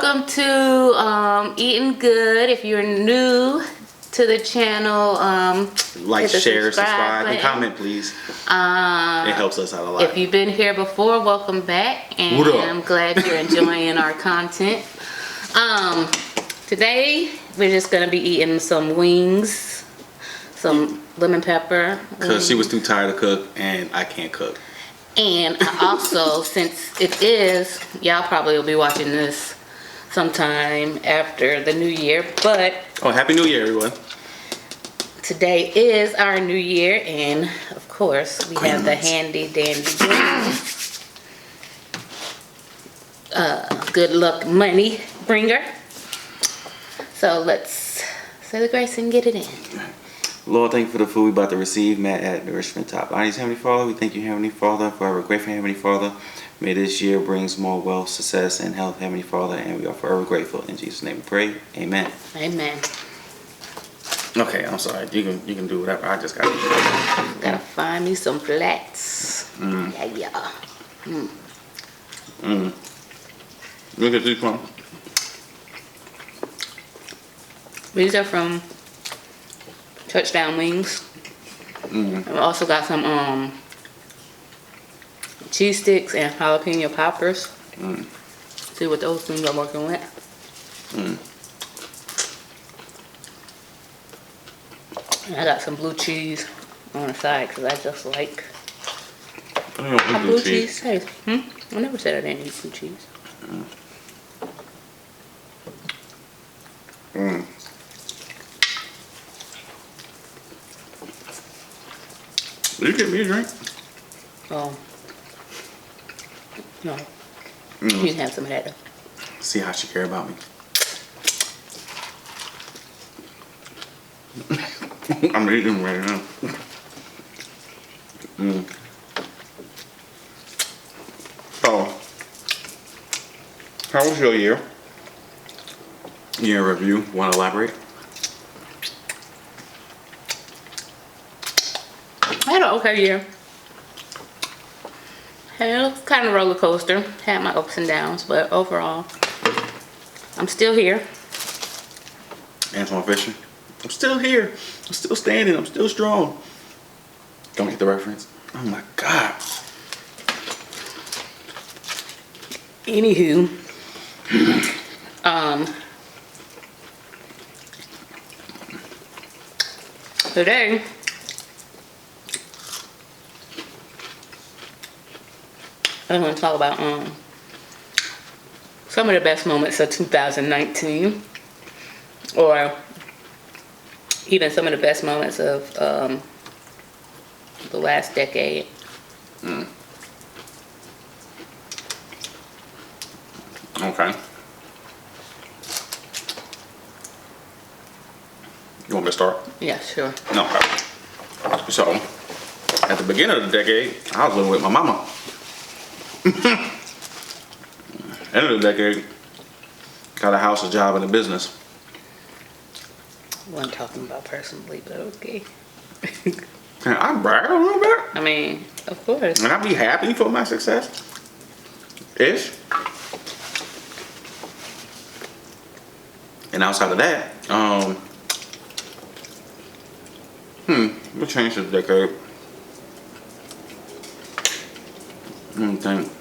Welcome to Eatin Good. If you're new to the channel, like, share, subscribe, button. and comment, please. It helps us out a lot. If you've been here before, welcome back, and I'm glad you're enjoying our content. Today we're just gonna be eating some wings, some lemon pepper. Because she was too tired to cook, and I can't cook. And I also, since it is, y'all probably will be watching this sometime after the new year, but oh, happy new year, everyone. Today is our new year, and of course we have the handy dandy good luck money bringer. So let's say the grace and get it in. Lord, thank you for the food we about to receive. Matt at Nourishment Top. Bodies, Heavenly Father, we thank you, Heavenly Father, forever grateful, Heavenly Father. May this year brings more wealth, success, and health, Heavenly Father, and we are forever grateful. In Jesus' name we pray. Amen. Amen. Okay, I'm sorry. You can do whatever. I just gotta find me some flats. Yeah. Look at these one. These are from Touchdown Wings. I've also got some cheese sticks and jalapeno poppers. See what those things are working with. And I got some blue cheese on the side because I just like how blue cheese tastes. I never said I didn't eat blue cheese. Will you get me a drink? Oh. No. You can have some of that though. See how she care about me. I'm eating right now. So, how was your year? Year review. Want to elaborate? I had an okay year. It was kind of a roller coaster. Had my ups and downs, but overall, I'm still here. Antoine Fisher. I'm still here. I'm still standing. I'm still strong. Don't get the reference. Oh my God. Anywho, today I'm going to talk about some of the best moments of 2019, or even some of the best moments of the last decade. Okay. You want me to start? Yeah, sure. No. Okay. So, at the beginning of the decade, I was living with my mama. End of the decade, got a house, a job, and a business. I wasn't talking about personally, but okay. Can I brag a little bit? I mean, of course. And I be happy for my success? Ish. And outside of that, what changed this decade? Let me think.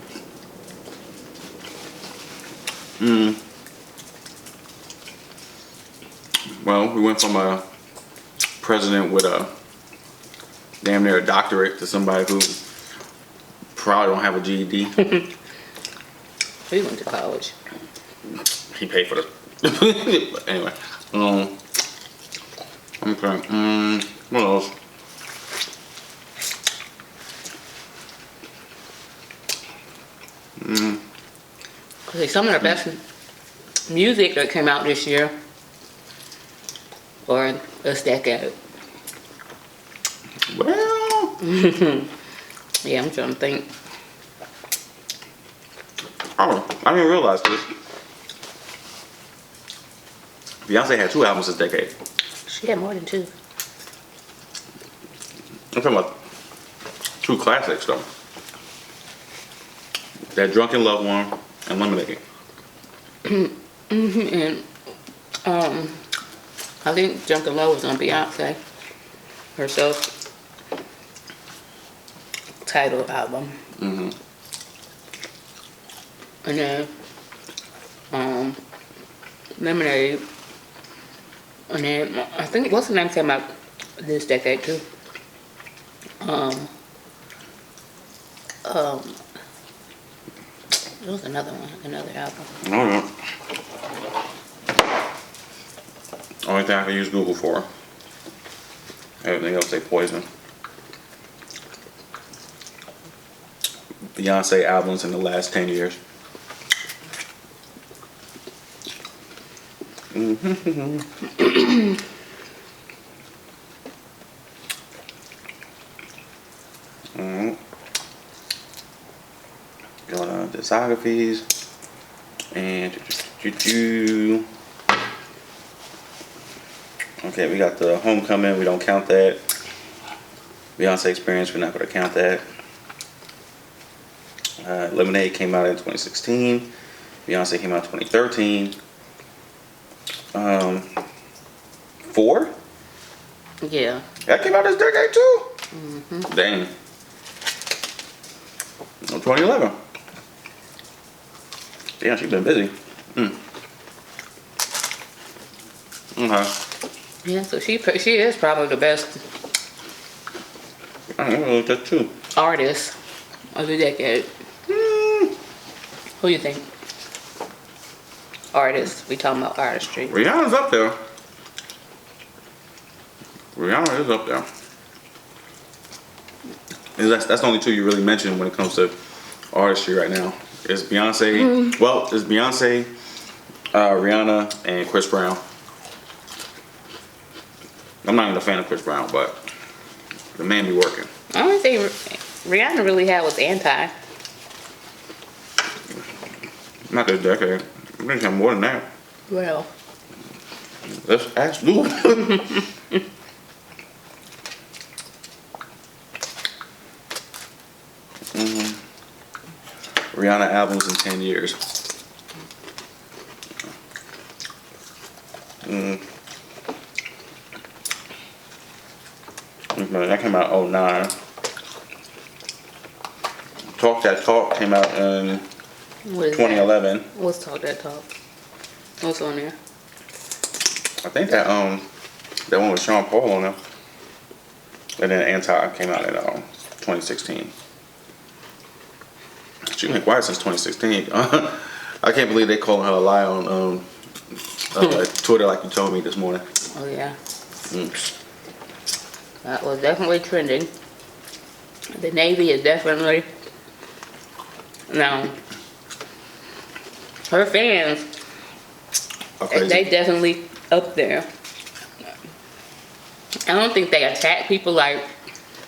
Well, we went from a president with a damn near a doctorate to somebody who probably don't have a GED. We went to college. He paid for the. But anyway, okay. What else? Okay, some of the best music that came out this year, or this decade. Well, yeah, I'm trying to think. oh, I didn't realize this. Beyonce had 2 albums this decade. She had more than 2. I'm talking about 2 classics though. That Drunken Love one and Lemonade. And I think Jumpin' Low was on Beyonce herself title album. And then Lemonade. And then I think what's the name came out this decade too. There was another one, another album. No. Only thing I can use Google for. Everything else they poison. Beyonce albums in the last 10 years. Going on discographies and okay, we got the Homecoming, we don't count that. Beyonce Experience, we're not going to count that. Lemonade came out in 2016. Beyonce came out in 2013. 4? Yeah. That came out this decade too? Dang. No, 2011. Damn, she's been busy. Okay. Yeah, so she is probably the best I don't know, that too. artist of the decade. Who you think? Artist. We talking about artistry. Rihanna's up there. Rihanna is up there. And that's the only two you really mentioned when it comes to artistry right now. It's Beyonce. Well, it's Beyonce, Rihanna, and Chris Brown. I'm not even a fan of Chris Brown, but the man be working. I don't think Rihanna really had was anti. Not this decade. I think I'm more than that. Well. Let's ask Lou. Rihanna albums in 10 years. That came out in 2009. Talk That Talk came out in 2011. That? What's Talk That Talk? What's on there? I think that one with Sean Paul on there. And then Anti came out in 2016. She's been quiet since 2016. I can't believe they calling her a lie on Twitter like you told me this morning. Oh yeah. That was definitely trending. The Navy is definitely now. Her fans, they definitely up there. I don't think they attack people like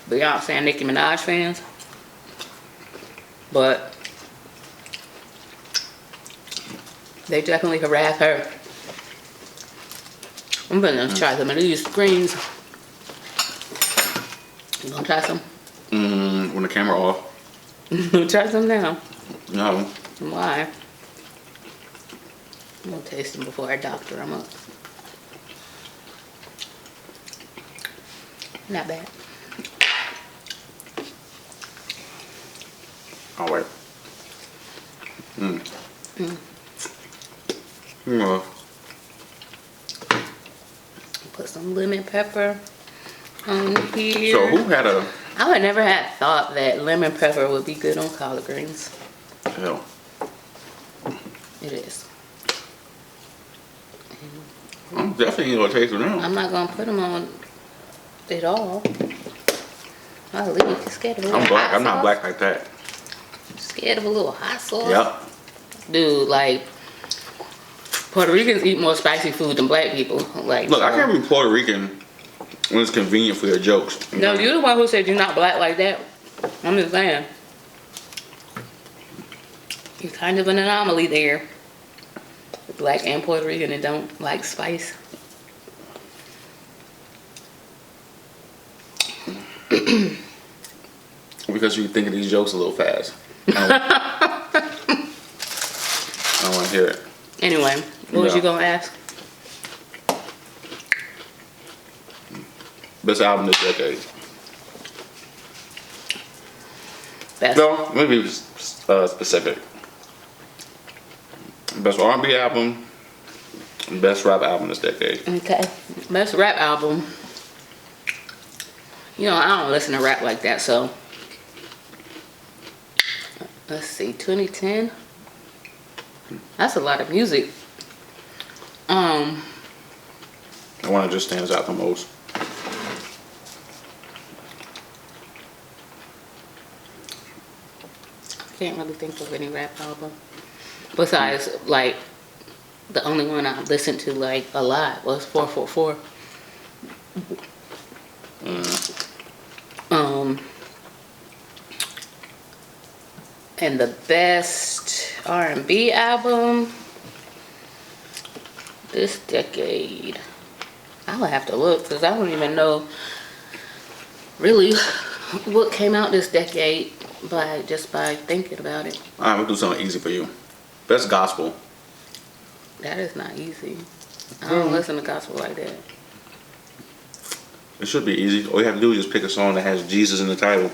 Beyonce and Nicki Minaj fans, but they definitely harass her. I'm gonna try some of these greens. You gonna try some? When the camera off. Try some now. No. Why? I'm gonna taste them before I doctor them up. Not bad. Oh wait. Put some lemon pepper on here. So who had a... I would never have thought that lemon pepper would be good on collard greens. Hell. It is. I'm definitely gonna taste it now. I'm not gonna put them on it all. I'll leave you scared of a little I'm black. hot I'm not sauce? black like that. Scared of a little hot sauce? Yep. Dude, like, Puerto Ricans eat more spicy food than black people. Like, Look, so. I can't be Puerto Rican when it's convenient for your jokes. No, you're the one who said you're not black like that. I'm just saying. You're kind of an anomaly there. Black and Puerto Rican and don't like spice. Because you think of these jokes a little fast. I don't want to hear it. Anyway, What was you gonna ask? Best album this decade. Best. No, maybe specific. Best R&B album. Best rap album this decade. Okay. Best rap album. You know, I don't listen to rap like that, so. Let's see, 2010. That's a lot of music. The one that just stands out the most. I can't really think of any rap album. Besides, like, the only one I listened to, like, a lot was 444. And the best R&B album this decade, I would have to look because I don't even know really what came out this decade just by thinking about it. Alright, we'll do something easy for you. Best gospel. That is not easy. I don't listen to gospel like that. It should be easy. All you have to do is just pick a song that has Jesus in the title.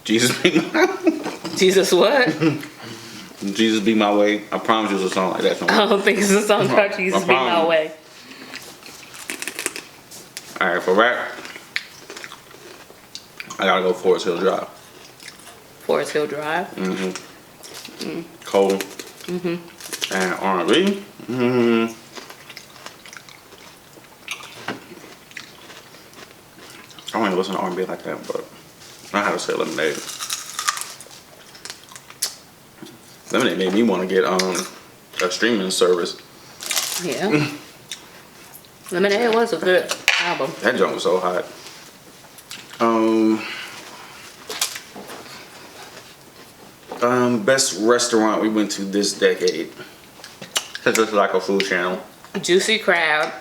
Jesus be my Jesus what? Jesus be my way. I promise you it's a song like that somewhere. I don't think it's a song called Jesus Be My Way. Alright, for rap, I gotta go Forest Hill Drive. Forest Hill Drive. Cole. And R&B. I don't even listen to R&B like that, but I know how to say Lemonade. Lemonade made me want to get a streaming service. Yeah. Lemonade was a good album. That joint was so hot. Best restaurant we went to this decade. Since it's like a food channel. Juicy Crab.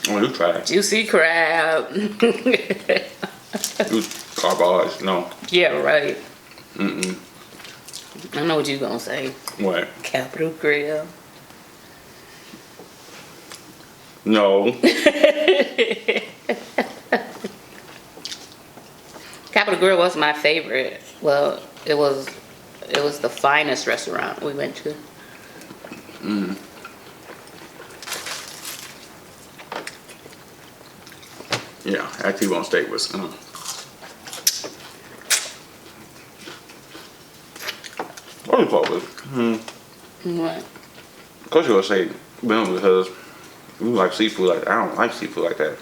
Oh, you tried. Juicy Crab. It was garbage. No. Yeah, right. I know what you're gonna say. What? Capitol Grill. No. Capitol Grill was my favorite. Well, it was the finest restaurant we went to. Yeah, that T-bone steak was. What do you call it? What? Of course you're gonna say Bill because you like seafood like I don't like seafood like that.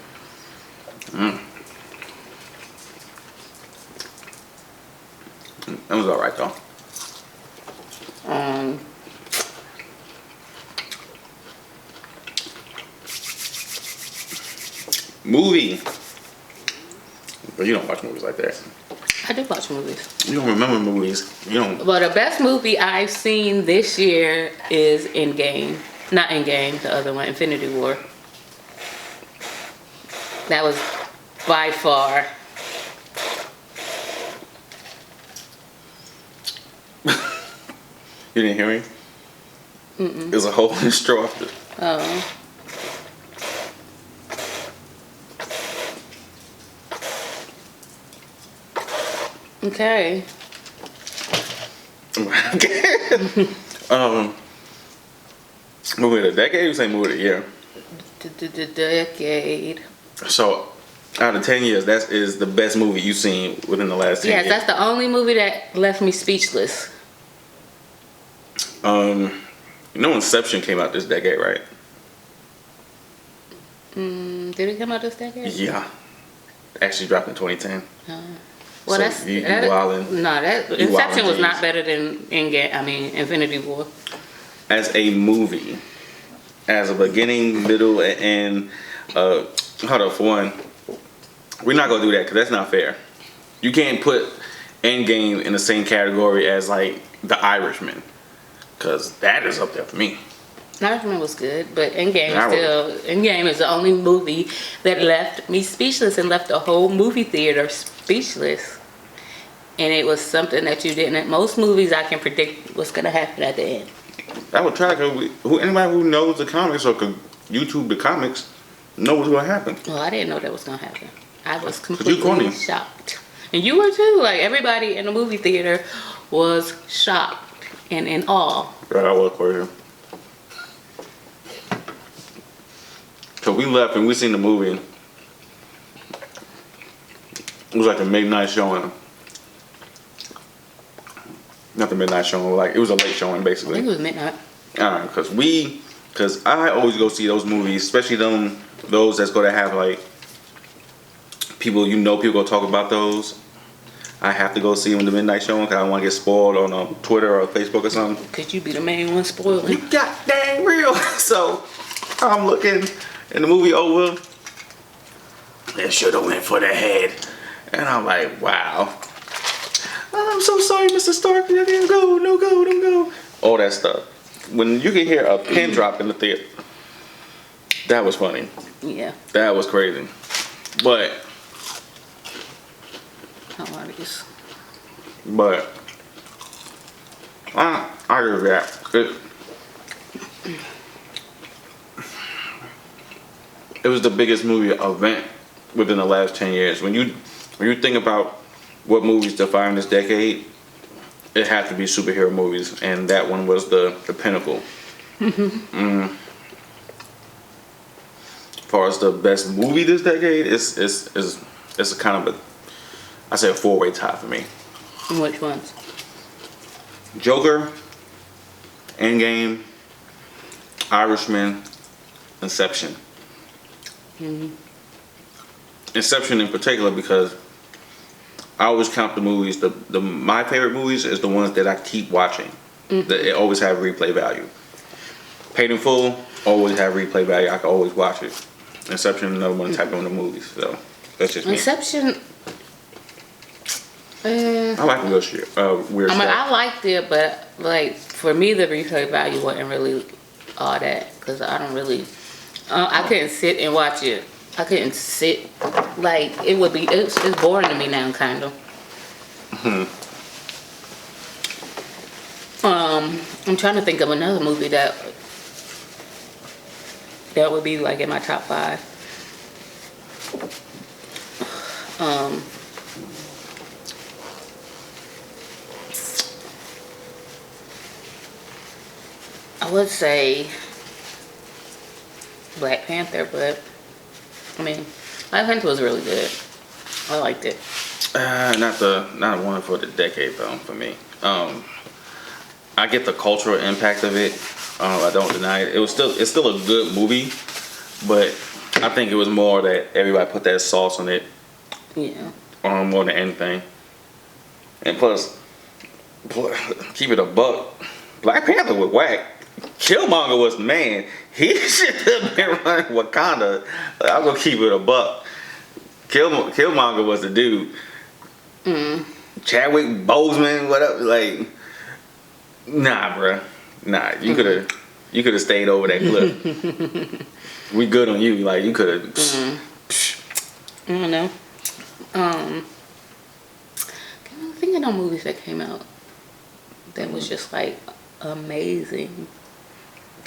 That was alright though. Movie. But you don't watch movies like that. I do watch movies. You don't remember movies. You don't. But the best movie I've seen this year is Endgame. Not Endgame, the other one, Infinity War. That was by far. You didn't hear me? There's a hole in the straw. Oh. Okay. Movie of the decade? You say movie of the year? The decade. So, out of 10 years, that is the best movie you've seen within the last 10 Yes, years. that's the only movie that left me speechless. You know Inception came out this decade, right? Did it come out this decade? Yeah. Actually dropped in 2010. Well, So that's you wildin'. No, that You Inception wildin' was not G's. better than Infinity War. As a movie, as a beginning, middle, and end, hold up, for one, we're not gonna do that because that's not fair. You can't put Endgame in the same category as like The Irishman, because that is up there for me. Irishman was good, but Endgame is the only movie that left me speechless and left the whole movie theater speechless. and it was something that you didn't. Most movies, I can predict what's gonna happen at the end. I would try to. Anybody who knows the comics or could YouTube the comics know what's gonna happen. Well, I didn't know that was gonna happen. I was you completely corny. shocked, and you were too. Like everybody in the movie theater was shocked and in awe. Right, I was for you. So we left and we seen the movie. It was like a midnight showing. Not the midnight showing, like it was a late showing I basically. think it was midnight. Cause I always go see those movies, especially those that's gonna have like people people gonna talk about those. I have to go see them the midnight showing because I don't want to get spoiled on Twitter or Facebook or something. Could you be the main one spoiling? You got dang real. So I'm looking and the movie over. They should have went for the head. And I'm like, wow. I'm so sorry, Mr. Stark. I didn't go. No go. Don't go. All that stuff. When you can hear a pin drop in the theater, that was funny. Yeah. That was crazy. But Hilarious. I agree with that. It was the biggest movie event within the last 10 years. When you think about what movies define this decade, it had to be superhero movies, and that one was the pinnacle. As far as the best movie this decade, it's a kind of I say a 4-way tie for me. Which ones? Joker, Endgame, Irishman, Inception. Inception in particular because I always count the movies. My favorite movies is the ones that I keep watching. That it always have replay value. Paid in Full always have replay value. I can always watch it. Inception, another one type of the movies. So that's just me. Inception. I like weird shit. Weird I mean, stuff. I liked it, but like for me, the replay value wasn't really all that because I don't really. I couldn't sit and watch it. I couldn't sit like it would be. It's boring to me now, kind of. I'm trying to think of another movie that would be like in my top 5. I would say Black Panther, but I mean, Black Panther was really good. I liked it. Not one for the decade though for me. I get the cultural impact of it. I don't deny it. It's still a good movie, but I think it was more that everybody put that sauce on it. Yeah. More than anything. And plus, keep it a buck. Black Panther was whack. Killmonger was the man. He should have been running Wakanda. I'm gonna keep it a buck. Killmonger was the dude. Chadwick Boseman, whatever. Like, nah, bruh. Nah, you could have stayed over that cliff. We good on you. Like you could have. I don't know. I'm thinking of movies that came out that was just like amazing.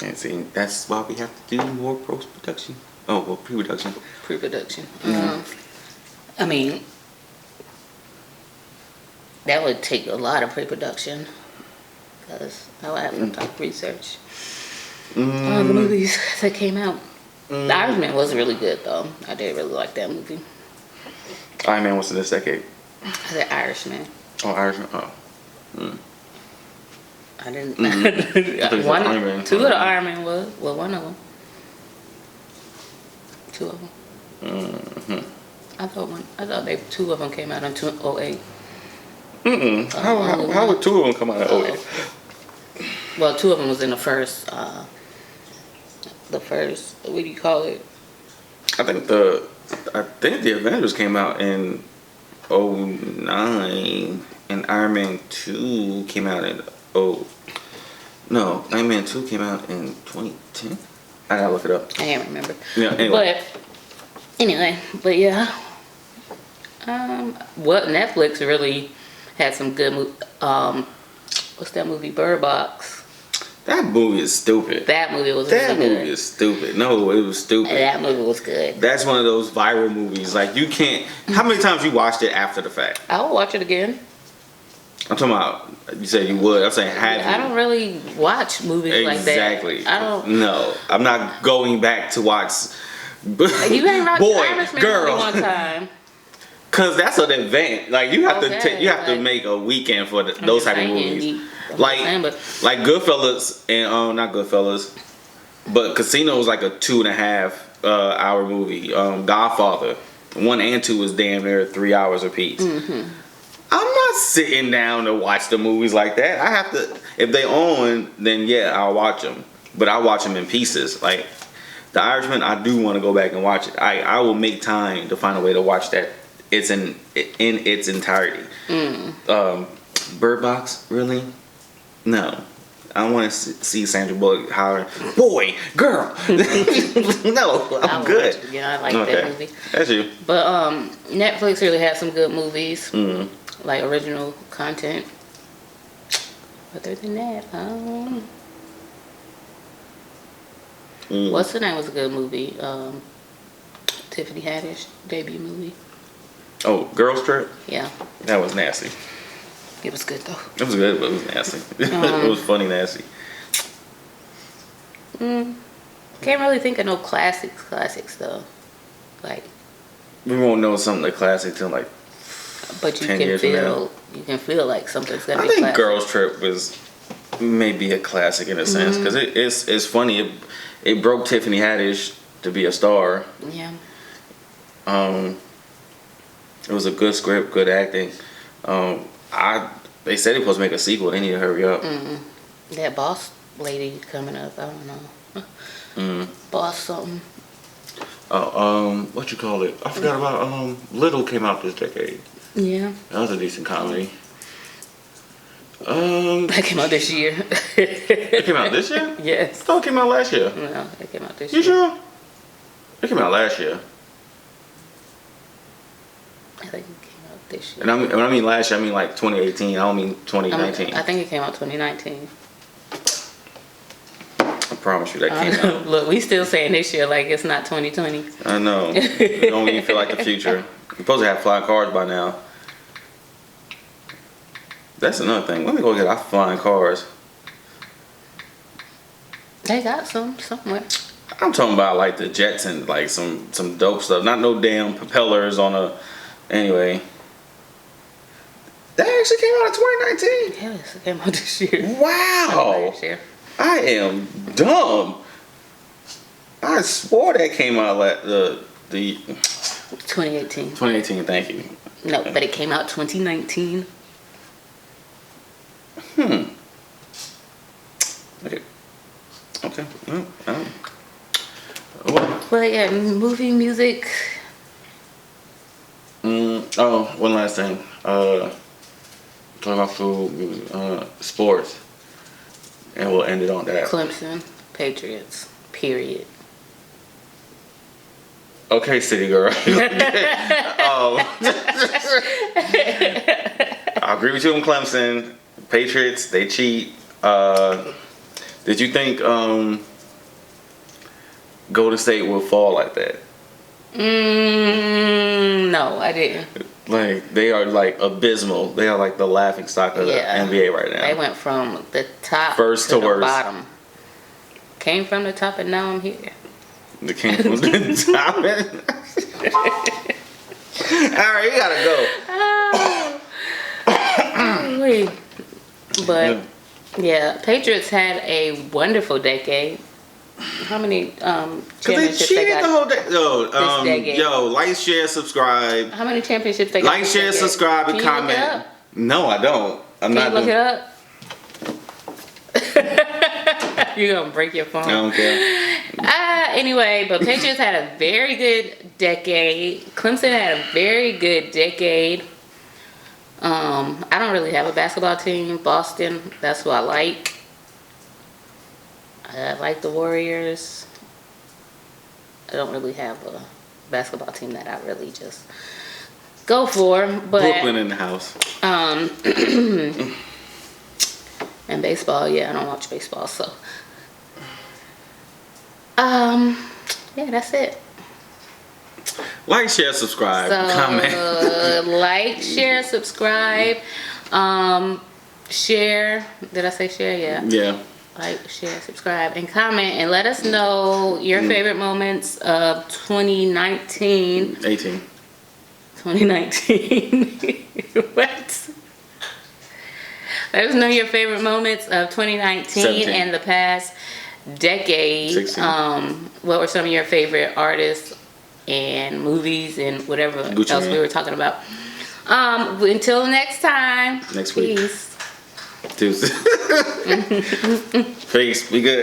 And see, that's why we have to do more post-production. Oh, well, pre-production. Pre-production. I mean, that would take a lot of pre-production because I would have to talk research on the movies that came out. The Irishman was really good though. I did really like that movie. Iron Man was in this decade. I said Irishman. Oh, Irishman. Oh. I didn't. Iron Man. 2 of the Iron Man was. Well, 1 of them. 2 of them. I thought 2 of them came out in 2008. How would 2 of them come out in 08? Well, 2 of them was in the first. What do you call it? I think the Avengers came out in 09, and Iron Man 2 came out in Iron Man 2 came out in 2010. I gotta look it up. I can't remember. Yeah. But yeah. What Netflix really had some good what's that movie? Bird Box. That movie is stupid. That movie was That really movie good. is stupid. No, it was stupid. That movie was good. That's one of those viral movies. Like you can't. How many times you watched it after the fact? I will watch it again. I'm talking about. You said you would. I'm saying have you? I don't really watch movies like that. Exactly. I don't. No, I'm not going back to watch. You ain't watched Boy, Irishman girl. one time. Cause that's an event. Like you have Okay, to you have to like- make a weekend for I'm those just type of saying, movies. I'm Like just saying, but like Goodfellas and not Goodfellas, but Casino was like a 2.5 hour movie. Godfather 1 and 2 was damn near 3 hours apiece. Mm-hmm. I'm not sitting down to watch the movies like that. I have to, if they on, then yeah, I'll watch them. But I watch them in pieces. Like The Irishman, I do want to go back and watch it. I will make time to find a way to watch that. It's in its entirety. Bird Box, really? No. I want to see Sandra Bullock holler, boy, girl. No, I'm good. Yeah, I like that movie. That's you. But Netflix really has some good movies, Mm. like original content. Other than that, what's the name was a good movie? Tiffany Haddish debut movie. Oh, Girls Trip? Yeah, That was nasty. it was good though. It was good, but it was nasty. It was funny nasty. Can't really think of no classics though. Like, We won't know something like classic till like but you 10 can years from feel like something's gonna I be think classic. Girls Trip was maybe a classic in a sense because it's funny. It broke Tiffany Haddish to be a star. Yeah. It was a good script, good acting. They said they supposed to make a sequel. They need to hurry up. That boss lady coming up, I don't know. Boss something. What you call it? I forgot about Little came out this decade. Yeah. That was a decent comedy. That came out this year. It came out this year? I Yes. thought it came out last year. No, it came out this You year. sure? It came out last year. I think it came out this year. And when I mean last year, I mean like 2018. I don't mean 2019. I think it came out 2019. I promise you that came out. Look, we still saying this year like it's not 2020. I know. It don't even feel like the future. You're supposed to have flying cars by now. That's another thing. Let me go get our flying cars. They got some somewhere. I'm talking about like the jets and like some dope stuff. Not no damn propellers on a. Anyway. That actually came out in 2019. Yes, it came out this year. Wow. Last year. I am dumb. I swore that came out the 2018. 2018. Thank you. No, but it came out 2019. Okay. Okay. Well, But yeah, movie, music. oh, one last thing. Talking about food, sports, and we'll end it on that. Clemson, Patriots, period. Okay, city girl. I agree with you on Clemson. Patriots, they cheat. Did you think Golden State would fall like that? No, I didn't. Like they are like abysmal. They are like the laughing stock of the NBA right now. They went from the top First to to the worst. bottom. Came from the top and now I'm here. The king from the top. All right, you gotta go. Wait. But yeah, Patriots had a wonderful decade. How many Cause they championships they cheated the got? whole day. this decade. Yo, like, share, subscribe. How many championships they got? Like, this share, decade? subscribe, and Can you look it comment. up? No, I don't. I'm Can not you look doing. it up? You're gonna break your phone. I don't care. Anyway, but Patriots had a very good decade. Clemson had a very good decade. I don't really have a basketball team. Boston, that's who I like. I like the Warriors. I don't really have a basketball team that I really just go for. But Brooklyn in the house. and baseball, yeah, I don't watch baseball, so yeah, that's it. Like, share, subscribe, So comment. like, share, subscribe, share. Did I say share? Yeah. Yeah. Like, share, subscribe, and comment, and let us know your favorite moments of 2019. 18. 2019. What? Let us know your favorite moments of 2019 17. and the past decade. 16. What were some of your favorite artists and movies and whatever Gucci else Mane. we were talking about? Until next time. Next week. Peace. Tuesday. Peace. Be good.